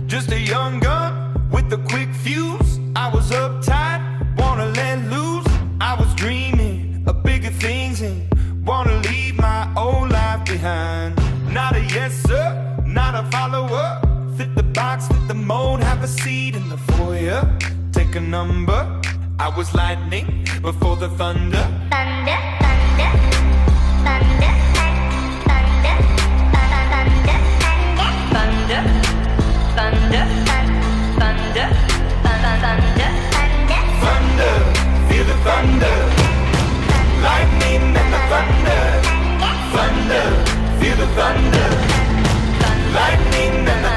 Just a young gun with a quick fuse. I was uptight, wanna let loose. I was dreaming of bigger things and wanna leave my old life behind. Not a yes sir, not a follower. Fit the box, fit the mold, have a seat in the foyer. Take a number. I was lightning before the thunder. Thunder, thunder, thunder, thunder, thunder, thunder, thunder, thunder, thunder, Thunder, feel the thunder. Lightning and the thunder. Thunder, feel the thunder. Lightning and the